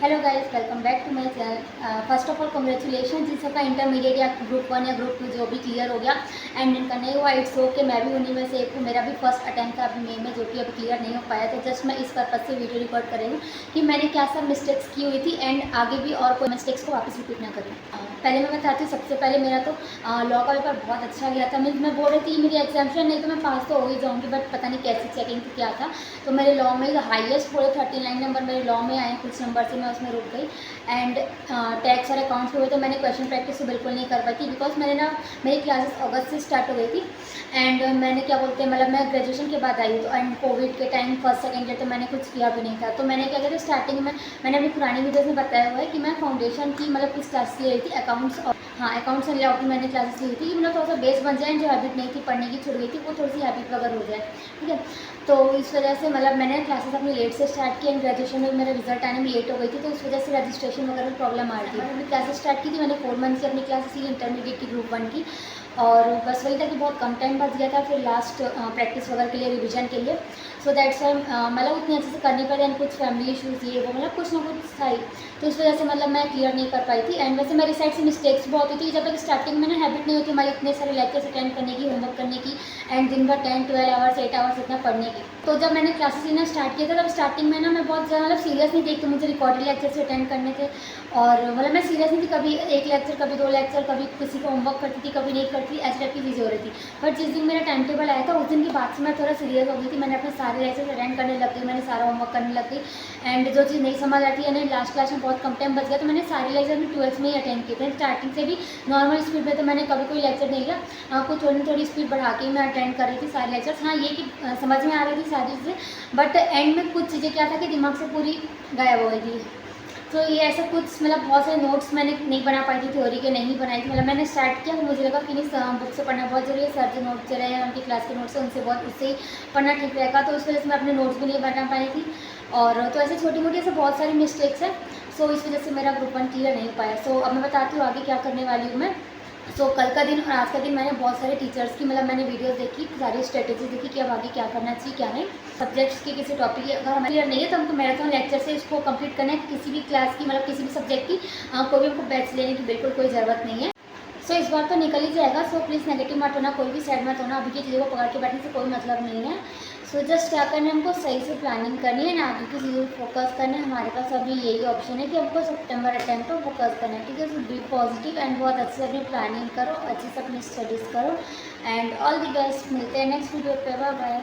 Hello guys, welcome back to my channel. First of all congratulation जिन सबका intermediate या group 1 या group 2 जो भी क्लियर हो गया एंड जिनका नहीं हुआ इट्स ओके। मैं भी उन्हीं में से एक हूँ। मेरा भी फर्स्ट अटैम्प्ट था अभी मई में, जो कि अभी क्लियर नहीं हो पाया। तो जस्ट मैं इस पर्पज से वीडियो रिकॉर्ड कर रही हूँ कि मैंने क्या सब मिस्टेक्स की हुई थी एंड आगे भी और कोई मिस्टेक्स को वापस रिपीट ना करूँ। पहले मैं बताती हूँ। सबसे पहले मेरा तो लॉ का पेपर बहुत अच्छा गया था। मैं बोल रही थी मेरी एग्जामिशन नहीं तो मैं पास तो हो ही जाऊँगी, बट पता नहीं कैसी चेकिंग थी क्या था। तो मेरे लॉ में हाईएस्ट पूरे 39 नंबर मेरे लॉ में आए। कुछ नंबर से मैं उसमें रुक गई एंड टैक्स और अकाउंट्स हुए तो मैंने क्वेश्चन प्रैक्टिस तो बिल्कुल नहीं कर पाई थी, बिकॉज मेरी क्लासेस अगस्त से स्टार्ट हो गई थी एंड मैंने क्या बोलते हैं मतलब मैं ग्रेजुएशन के बाद आई तो एंड कोविड के टाइम फर्स्ट सेकेंड ईयर तो मैंने कुछ किया भी नहीं था। तो मैंने क्या किया था स्टार्टिंग में, मैंने अपनी पुरानी वीडियोज़ में बताया हुआ है कि मैं फाउंडेशन की मतलब किस क्लास की रही थी, अकाउंट्स और अकाउंट्स एंड लेआउट की मैंने क्लासेस ली थी कि मतलब थोड़ा सा बेस बन जाए, जो हैबिट नहीं थी पढ़ने की छूट गई थी वो थोड़ी सी हैबिट वगैरह हो जाए, ठीक है। तो इस वजह से मतलब मैंने क्लासेस अपनी लेट से स्टार्ट की एंड ग्रेजुएशन में मेरा रिजल्ट आने में लेट हो गई थी, तो उस वजह से रजिस्ट्रेशन वगैरह में प्रॉब्लम आ रही थी। मैंने क्लासेस स्टार्ट की थी, मैंने 4 मंथ की अपनी क्लासेस ली इंटरमीडिएट की ग्रुप 1 की, और बस वही था कि बहुत कम टाइम बच गया था फिर लास्ट प्रैक्टिस वगैरह के लिए, रिविजन के लिए। सो दैट्स वाई मतलब उतनी अच्छे से करनी पड़ी एंड कुछ फैमिली इशूज़ ये वो मतलब कुछ ना कुछ था ही, तो इस वजह से मतलब मैं क्लियर नहीं कर पाई थी। एंड वैसे मेरी साइड से मिस्टेक्स बहुत होती थी जब तक स्टार्टिंग में ना हैबिट नहीं होती हमारी इतने सारे लेक्चर्स अटेंड करने की, होमवर्क करने की एंड दिन भर 10-12 आवर्स 8 आवर्स इतना पढ़ने की। तो जब मैंने क्लासेस लेना स्टार्ट किया था तब स्टार्टिंग में ना मैं बहुत ज़्यादा मतलब सीरियस नहीं थी। तो मुझे रिकॉर्डेड लेक्चर से अटेंड करने थे और मतलब मैं सीरियस नहीं थी, कभी एक लेक्चर कभी 2 लेक्चर, कभी किसी का होमवर्क करती थी कभी नहीं करती थी, ऐसी टाइप की चीज़ें हो रही थी। बट जिस दिन मेरा टाइम टेबल आया था उस दिन के बाद से मैं थोड़ा सीरियस हो गई थी। मैंने अपने सारे लेक्चर अटेंड करने लग गई, मैंने सारा होमवर्क करने लग गई एंड जो चीज़ नहीं समझ आती है ना लास्ट क्लास में बहुत कम टाइम बच गया तो मैंने सारे लेक्चर भी 12th में ही अटेंड किए थे। स्टार्टिंग से भी नॉर्मल स्पीड में तो मैंने कभी कोई लेक्चर नहीं लिया, कुछ थोड़ी स्पीड बढ़ा के मैं अटेंड कर रही थी सारे लेक्चर्स। हाँ ये कि समझ में आ रही थी सारी चीज़ें, बट एंड में कुछ चीज़ें क्या था कि दिमाग से पूरी गायब हो गई थी। तो ये ऐसा कुछ मतलब बहुत सारे नोट्स मैंने नहीं बना पाई थी, थ्योरी के नहीं बनाई थी। मतलब मैंने स्टार्ट किया तो मुझे लगा कि नहीं बुक से पढ़ना बहुत ज़रूरी है, सर जो नोट्स जो रहे हैं उनकी क्लास के नोट्स है उनसे बहुत उससे ही पढ़ना ठीक रहेगा, तो उस वजह से मैं अपने नोट्स भी नहीं बना पाई थी। और तो ऐसे छोटी मोटी ऐसे बहुत सारी मिस्टेक्स हैं। सो इस वजह से मेरा ग्रुप 1 क्लियर नहीं पाया। सो अब मैं बताती हूँ आगे क्या करने वाली हूँ मैं। कल का दिन और आज का दिन मैंने बहुत सारे टीचर्स की मतलब मैंने वीडियोस देखी, सारी स्ट्रेटेजी देखी कि अब आगे क्या करना चाहिए क्या नहीं। सब्जेक्ट्स की किसी टॉपिक की अगर हमें क्लियर नहीं है तो हमको मैराथन लेक्चर से इसको कंप्लीट करना है। किसी भी क्लास की मतलब किसी भी सब्जेक्ट की कोई भी हमको बैच लेने की बिल्कुल कोई ज़रूरत नहीं है। इस बार तो निकल ही जाएगा। प्लीज़ नेगेटिव मत होना, कोई भी साइड मत होना। अभी की चीज़ों को पकड़ के बैठने से कोई मतलब नहीं है। जस्ट क्या करना है, हमको सही से प्लानिंग करनी है ना, आगे की चीज़ों पर फोकस करना है। हमारे पास अभी यही ऑप्शन है कि हमको सितंबर अटेम्प्ट पर फोकस करना है, ठीक है। बी पॉजिटिव एंड बहुत अच्छे से अपनी प्लानिंग करो, अच्छे से अपनी स्टडीज़ करो एंड ऑल द बेस्ट। मिलते हैं नेक्स्ट वीडियो पे, बाय बाय।